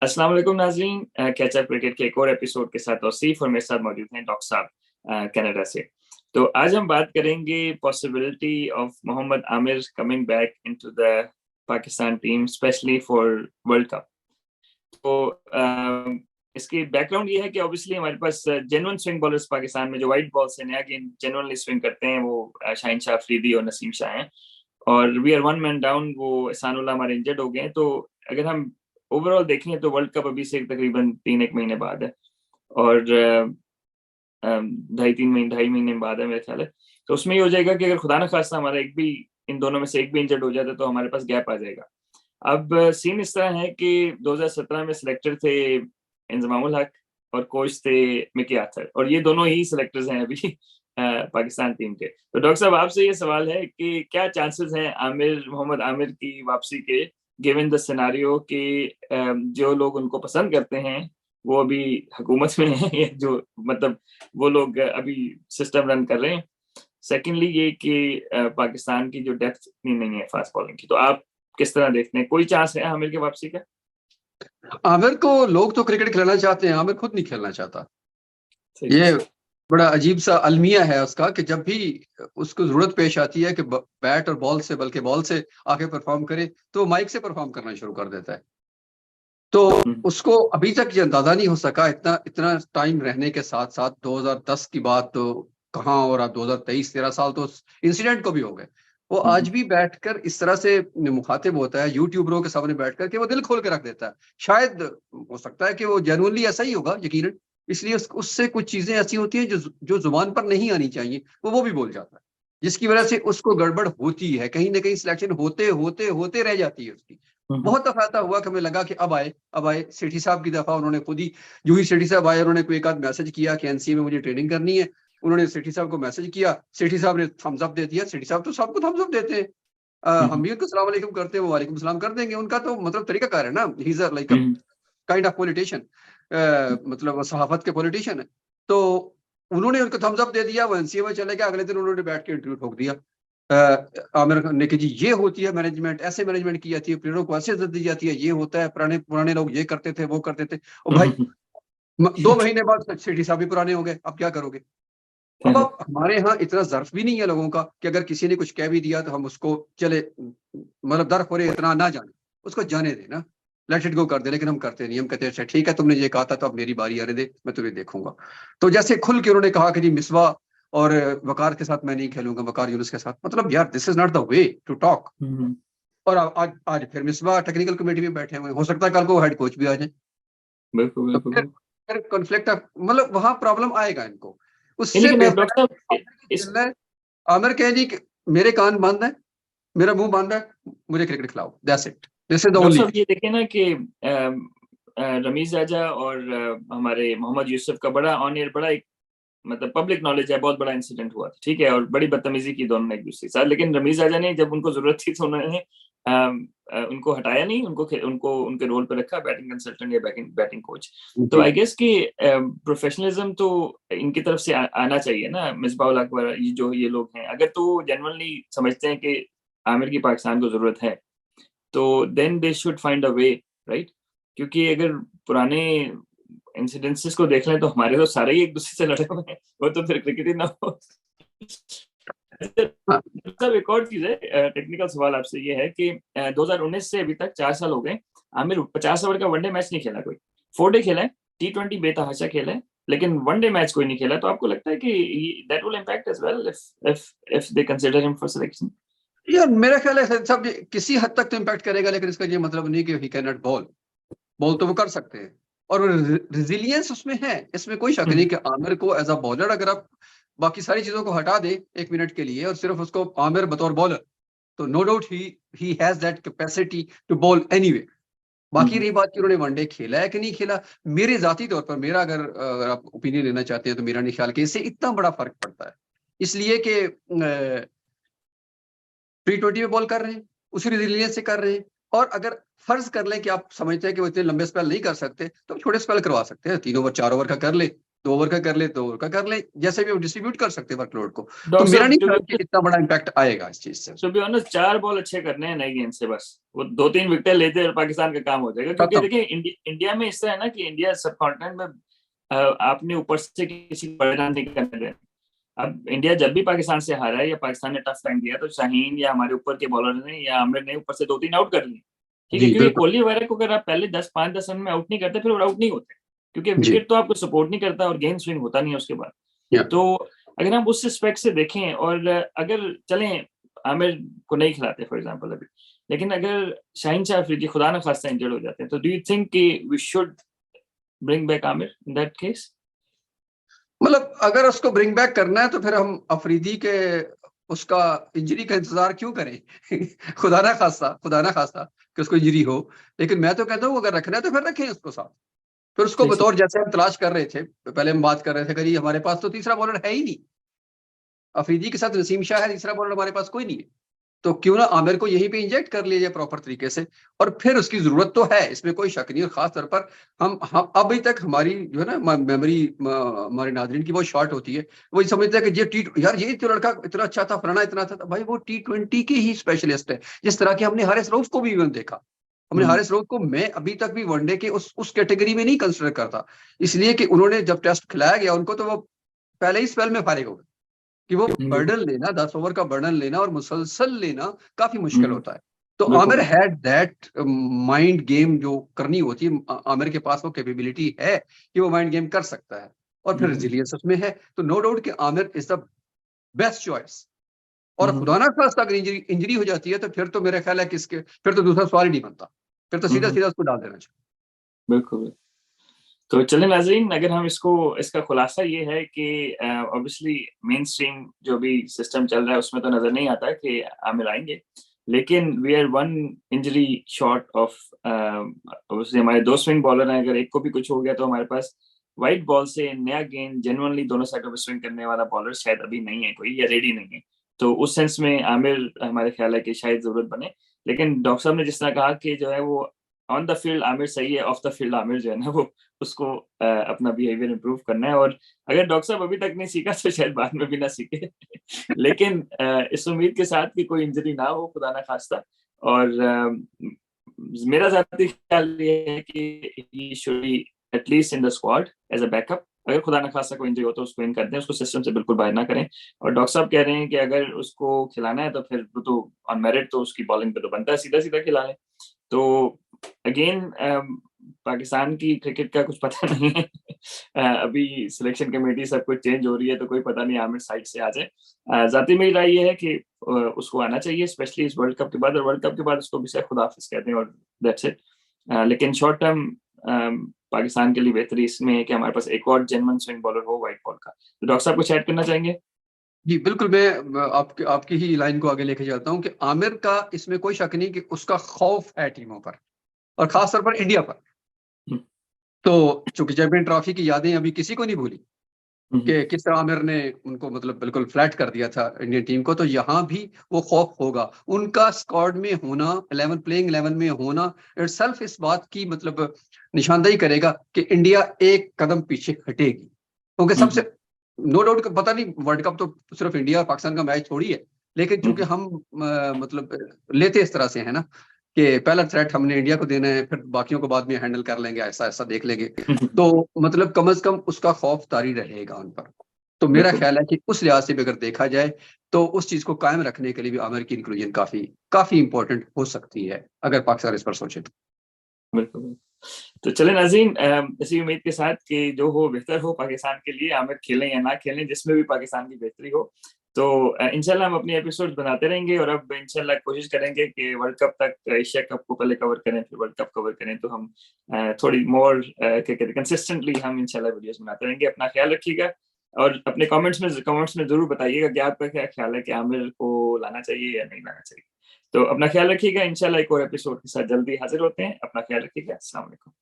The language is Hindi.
अस्सलाम वालेकुम नाज़रीन, कैचअप क्रिकेट के एक और एपिसोड के साथ तौसीफ और मेरे साथ मौजूद हैं डॉक्टर साहब कनाडा से। तो आज हम बात करेंगे possibility of Mohammad Amir coming back into the Pakistan team specially for world cup. तो इसकी बैकग्राउंड ये है कि ऑब्वियसली हमारे पास जेन्युइन स्विंग बॉलर्स पाकिस्तान में जो वाइट बॉल से नया गेंद जेन्युइनली स्विंग करते हैं वो शाहीन शाह अफरीदी और नसीम शाह हैं। और we are one man down, वो एहसानुल्लाह हमारे इंजर्ड हो गए हैं। तो अगर हम ओवरऑल देखें तो वर्ल्ड कप अभी से तकरीबन 3-1 महीने बाद है और ढाई महीने बाद है मेरे ख्याल है। तो उसमें ये हो जाएगा कि अगर खुदा ना खास्ता हमारा एक भी इन दोनों में से एक भी इंजर्ड हो जाता तो हमारे पास गैप आ जाएगा। अब सीन इस तरह है कि 2017 में सिलेक्टर थे इंजमामुल हक और कोच थे मिकी आर्थर, और ये दोनों ही सिलेक्टर्स हैं अभी पाकिस्तान टीम के। तो डॉक्टर साहब आपसे ये सवाल है कि क्या चांसेस हैं मोहम्मद आमिर की वापसी के, गिवन द सिनेरियो कि जो लोग उनको पसंद करते हैं वो अभी हुकूमत में हैं, जो मतलब वो लोग अभी सिस्टम रन कर रहे हैं। सेकेंडली ये कि पाकिस्तान की जो डेप्थ इतनी नहीं है फास्ट बॉलिंग की, तो आप किस तरह देखते हैं, कोई चांस है आमिर की वापसी का? आमिर को लोग तो क्रिकेट खिलाना चाहते हैं, आमिर खुद नहीं खेलना चाहता। सही। ये बड़ा अजीब सा अलमिया है उसका कि जब भी उसको जरूरत पेश आती है कि बैट और बॉल से, बल्कि बॉल से आके परफॉर्म करे, तो माइक से परफॉर्म करना शुरू कर देता है। तो उसको अभी तक ये अंदाजा नहीं हो सका, इतना इतना टाइम रहने के साथ साथ 2010 की बात तो कहाँ, और 2023-13 साल तो इंसिडेंट को भी हो गए। वो आज भी बैठकर इस तरह से मुखातिब होता है यूट्यूबरों के सामने बैठकर कि वो दिल खोल के रख देता है। शायद हो सकता है कि वो जेन्युइनली ऐसा ही होगा, यकीनन। इसलिए उससे कुछ चीजें ऐसी होती हैं जो जुबान पर नहीं आनी चाहिए, वो भी बोल जाता है, जिसकी वजह से उसको गड़बड़ होती है। कहीं ना कहीं सिलेक्शन होते होते होते रह जाती है उसकी। बहुत दफा ऐसा हुआ कि हमें लगा कि अब आए सेठी साहब की दफा उन्होंने खुद ही, यूं ही सेठी साहब आए, उन्होंने कोई एक आध मैसेज किया कि एनसीए में मुझे ट्रेनिंग करनी है। उन्होंने सेठी साहब को मैसेज किया, सेठी साहब ने थम्स अप दे दिया। सेठी साहब तो सबको थम्स अप देते हैं, हम भी उनको सलाम वालेकुम करते हैं, वो वालेकुम सलाम कर देंगे। उनका तो मतलब तरीकाकार है ना, he is like kind of politician, मतलब सहाफत के पॉलिटिशियन है। तो उन्होंने उनको थम्स अप दे दिया, वो एनसीए में चले गए। अगले दिन उन्होंने बैठ के इंटरव्यू ठोक दिया आमिर खान ने कि जी ये होती है मैनेजमेंट, ऐसे मैनेजमेंट की जाती है, प्लेयरों को ऐसे इज्जत दी जाती है, ये होता है, पुराने पुराने लोग ये करते थे, वो करते थे। और भाई 2 महीने बाद सेठी साहब भी पुराने हो गए, अब क्या करोगे? अब हमारे यहाँ इतना ज़र्फ भी नहीं है लोगों का कि अगर किसी ने कुछ कह भी दिया तो हम उसको चले, मतलब दरखोरे इतना ना जाने, उसको जाने देना, लेट इट गो कर दे। लेकिन हम करते नहीं, हम कहते हैं अच्छा ठीक है, तुमने ये कहा था तो अब मेरी बारी आने दे, मैं तुम्हें देखूंगा। तो जैसे खुल के उन्होंने कहा कि जी मिसबा और वकार के साथ मैं नहीं खेलूंगा, वकार यूनुस के साथ, मतलब यार this is not the way to talk. और आज आज फिर मिसबा टेक्निकल कमेटी में बैठे हुए हैं, हो सकता है कल को हेड कोच भी आ जाए। बिल्कुल तो बिल्कुल। फिर कॉन्फ्लिक्ट, मतलब वहां प्रॉब्लम आएगा इनको। उससे लेकिन बेहतर डॉक्टर है साहब आमिर इस खेलना है। आमिर कहे जी कि मेरे कान बंद है, मेरा मुंह बंद है, मुझे क्रिकेट खिलाओ, that's it, this is the doctor only. साहब ये देखें ना कि रमीज राजा और हमारे मोहम्मद यूसुफ का बड़ा ऑन एयर, बड़ा एक मतलब पब्लिक नॉलेज है, बहुत बड़ा इंसिडेंट हुआ था, ठीक है, और बड़ी बदतमीजी की दोनों ने एक दूसरे के साथ। लेकिन रमीज राजा ने जब उनको जरूरत थी तो उन्होंने उनको हटाया नहीं, उनको उनके रोल पर रखा, बैटिंग कंसल्टेंट या बैटिंग कोच। तो जी आई गेस कि प्रोफेशनलिज्म तो इनकी तरफ से आना चाहिए ना, मिसबाह उल हक वगैरह, ये लोग हैं, अगर तो जेन्युइनली समझते हैं कि आमिर की पाकिस्तान को जरूरत है तो then they should find a way, right? क्योंकि अगर पुराने इंसिडेंसेस को देख लें तो हमारे तो सारे ही एक दूसरे से लड़े हुए हैं, वो तो फिर क्रिकेट ही ना हो। हाँ। मतलब एक और चीज है, टेक्निकल सवाल आपसे ये है कि 2019 से अभी तक 4 साल हो गए, आमिर 50 ओवर का वनडे मैच नहीं खेला कोई, 4 डे खेला है, T20 बेतहाशा खेला है, लेकिन वनडे मैच कोई नहीं खेला। तो आपको लगता है कि that will impact as well if they consider him for selection? यार मेरा ख्याल है सब किसी हद तक तो इम्पैक्ट करेगा, लेकिन इसका ये मतलब नहीं कि he can not ball. Ball तो वो कर सकते हैं, और रिजिलियंस उसमें है, इसमें कोई शक नहीं कि आमिर को एज अ बॉलर, अगर आप बाकी सारी चीजों को हटा दे 1 मिनट के लिए और सिर्फ उसको आमिर बतौर बॉलर, तो नो डाउट ही has that capacity to bowl anyway. बाकी रही बात कि उन्होंने वनडे खेला है कि नहीं खेला, मेरे जाती तौर पर, मेरा अगर आप ओपिनियन लेना चाहते हैं तो मेरा नहीं ख्याल कि इससे इतना बड़ा फर्क पड़ता है। इसलिए कि T20 में बॉल कर रहे हैं, उसी रिजिलियंस से कर रहे हैं। और अगर फर्ज कर लें कि आप समझते हैं कि वो इतने लंबे स्पेल नहीं कर सकते, तो छोटे स्पेल करवा सकते हैं, 3 ओवर 4 ओवर का कर ले, 2 ओवर का कर ले, 2 ओवर का कर ले, जैसे भी वो डिस्ट्रीब्यूट कर सकते हैं वर्कलोड को। तो डॉक्टर मेरा नहीं साहब ख्याल कि इतना बड़ा इम्पैक्ट आएगा इस चीज से। टू बी ऑनेस्ट 4 बॉल अच्छे करने हैं नई गेंद से, बस वो 2-3 विकेट लेते और पाकिस्तान का काम हो जाएगा। क्योंकि खत्म। देखिए इंडिया में इस तरह है ना कि इंडिया सब कॉन्टिनेंट में आपने ऊपर से किसी को बड़े रन नहीं करने देना। अब इंडिया जब भी पाकिस्तान से हारा है या पाकिस्तान ने टफ टाइम दिया तो शाहीन या हमारे ऊपर के बॉलर ने या आमिर ने ऊपर से 2-3 आउट कर लिए, ठीक है। जी क्योंकि बिल्कुल। कोहली वगैरह को अगर आप पहले 5-10 रन में आउट नहीं करते फिर वो आउट नहीं होते, क्योंकि जी। विकेट तो आपको सपोर्ट नहीं करता और गेम स्विंग होता नहीं है उसके बाद। या तो अगर हम उस रिस्पेक्ट से देखें और अगर चलें आमिर को नहीं खिलाते फॉर एग्जांपल अभी, लेकिन अगर शाहीन शाह अफरीदी खुदा न खास्ता इंजर्ड हो जाते हैं तो डू यू थिंक कि we should bring back Amir in that case? मतलब अगर उसको ब्रिंग बैक करना है तो फिर हम अफरीदी के उसका इंजरी का इंतजार क्यों करें? खुदा ना खास्ता कि उसको इंजरी हो। लेकिन मैं तो कहता हूँ अगर रखना है तो फिर रखें उसको साथ। फिर उसको जी बतौर, जैसे हम तलाश कर रहे थे पहले, हम बात कर रहे थे कि हमारे पास तो तीसरा बॉलर है ही नहीं, अफरीदी के साथ नसीम शाह है, तीसरा बॉलर हमारे पास कोई नहीं है। तो क्यों ना आमिर को यहीं पे इंजेक्ट कर लिया जाए प्रॉपर तरीके से। और फिर उसकी जरूरत तो है, इसमें कोई शक नहीं। और खास तौर पर हम अभी तक हमारी जो है ना मेमोरी हमारे नाजरीन की बहुत शॉर्ट होती है। वो ये समझते हैं कि ये टी यार ये तो लड़का इतना अच्छा था, फलाना इतना था, भाई वो T20 के ही स्पेशलिस्ट है। जिस तरह की हमने हारिस रऊफ को भी इवन देखा, हमने हम्म हारिस रऊफ को मैं अभी तक भी वनडे के उस कैटेगरी में नहीं कंसिडर करता। इसलिए कि उन्होंने जब टेस्ट खिलाया गया उनको तो वो पहले ही स्पेल में फारिग हो गए। कि वो बिल्कुल। बर्डन लेना, 10 ओवर का बर्डन लेना और मुसलसल लेना काफी मुश्किल हम्म, होता है। तो बिल्कुल आमिर बिल्कुल। हैड दैट माइंड गेम जो करनी होती है। आमिर के पास वो कैपेबिलिटी है कि वो माइंड गेम कर सकता है और फिर हम्म, रेजिलियंस उसमें है। तो नो डाउट कि Aamir is the best choice. और हम्म, खुदा ना खास्ता अगर इंजरी हो जाती है तो फिर तो मेरा ख्याल है कि इसके फिर तो दूसरा सवाल ही नहीं बनता। फिर तो सीधा हम्म, सीधा उसको डाल देना चाहिए। बिल्कुल। तो चले नाज़रीन, अगर हम इसका खुलासा ये है कि ऑब्वियसली मेन स्ट्रीम जो भी सिस्टम चल रहा है उसमें तो नजर नहीं आता कि आमिर आएंगे, लेकिन we are one injury short of obviously हमारे 2 स्विंग बॉलर हैं। अगर एक को भी कुछ हो गया तो हमारे पास वाइट बॉल से नया गेंद जेन्युइनली दोनों साइडों पे स्विंग करने वाला बॉलर शायद अभी नहीं है कोई, या रेडी नहीं है। तो उस सेंस में आमिर हमारे ख्याल है कि शायद जरूरत बने। लेकिन डॉक्टर साहब ने जिस तरह कहा कि जो है वो ऑन द फील्ड आमिर सही है, ऑफ द फील्ड आमिर जो है ना वो उसको अपना बिहेवियर इंप्रूव करना है। और अगर डॉक्टर साहब अभी तक नहीं सीखा तो शायद बाद में भी ना सीखे लेकिन इस उम्मीद के साथ कि कोई इंजरी ना हो खुदा ना खास्ता। और मेरा ज़ाती ख्याल ये है कि he should be at least in the squad as a backup. अगर खुदा ना खास्ता कोई इंजरी हो तो उसको इन कर दें, उसको सिस्टम से बिल्कुल बाहर ना करें। और डॉक्टर साहब कह रहे हैं कि अगर उसको खिलाना है तो फिर वो तो ऑन मेरिट तो उसकी बॉलिंग पे तो बनता है, सीधा सीधा खिला लें। तो अगेन पाकिस्तान की क्रिकेट का कुछ पता नहीं है अभी सिलेक्शन कमेटी सब कुछ चेंज हो रही है तो कोई पता नहीं आमिर साइड से आ जाए। जाती मेरी राय ये है कि उसको आना चाहिए, स्पेशली इस वर्ल्ड कप के बाद। और वर्ल्ड कप के बाद उसको भी शायद खुदा हाफिज कहते हैं और दैट्स इट। लेकिन शॉर्ट टर्म पाकिस्तान के लिए बेहतरी इसमें है कि हमारे पास एक और जेन्युइन स्विंग बॉलर हो वाइट बॉल का। तो डॉक्टर साहब कुछ ऐड करना चाहेंगे? जी बिल्कुल। मैं आपकी ही लाइन को आगे लेके जाता हूँ कि आमिर का इसमें कोई शक नहीं कि उसका खौफ है टीमों पर और खासतौर पर इंडिया पर। हम्म, तो चूंकि चैंपियन ट्रॉफी की यादें अभी किसी को नहीं भूली हम्म, कि किस तरह आमिर ने उनको मतलब बिल्कुल फ्लैट कर दिया था इंडियन टीम को। तो यहाँ भी वो खौफ होगा उनका स्क्वाड में होना, 11 प्लेइंग 11 में होना इटसेल्फ इस बात की मतलब निशानदेही करेगा कि इंडिया एक कदम पीछे हटेगी। क्योंकि हम्म, सबसे नो डाउट पता नहीं, वर्ल्ड कप तो सिर्फ इंडिया और पाकिस्तान का मैच थोड़ी है। लेकिन चूंकि हम्म, हम मतलब लेते इस तरह से है ना कि पहला थ्रेट हमने इंडिया को देना है, फिर बाकियों को बाद में हैंडल कर लेंगे, ऐसा ऐसा देख लेंगे। हम्म, तो मतलब कम से कम उसका खौफ तारी रहेगा उन पर। तो मेरा बिल्कुल ख्याल है कि उस लिहाज से भी अगर देखा जाए तो उस चीज को कायम रखने के लिए भी आमिर की इंक्लूजन काफी काफी इंपॉर्टेंट हो सकती है अगर पाकिस्तान इस पर सोचे तो। बिल्कुल। तो चले नाज़रीन, इसी उम्मीद के साथ कि जो हो बेहतर हो पाकिस्तान के लिए, आमिर खेलें या ना खेलें, जिसमें भी पाकिस्तान की बेहतरी हो। तो इंशाल्लाह हम अपने एपिसोड बनाते रहेंगे और अब इंशाल्लाह कोशिश करेंगे कि वर्ल्ड कप तक एशिया कप को पहले कवर करें फिर वर्ल्ड कप कवर करें। तो हम थोड़ी मोर क्या कहते हैं कंसिस्टेंटली हम इंशाल्लाह वीडियोस बनाते रहेंगे। अपना ख्याल रखिएगा और अपने कमेंट्स में जरूर बताइएगा कि आपका क्या ख्याल है कि आमिर को लाना चाहिए या नहीं लाना चाहिए। तो अपना ख्याल रखिएगा, इंशाल्लाह एक और एपिसोड के साथ जल्दी हाजिर होते हैं। अपना ख्याल रखिएगा। अस्सलाम वालेकुम।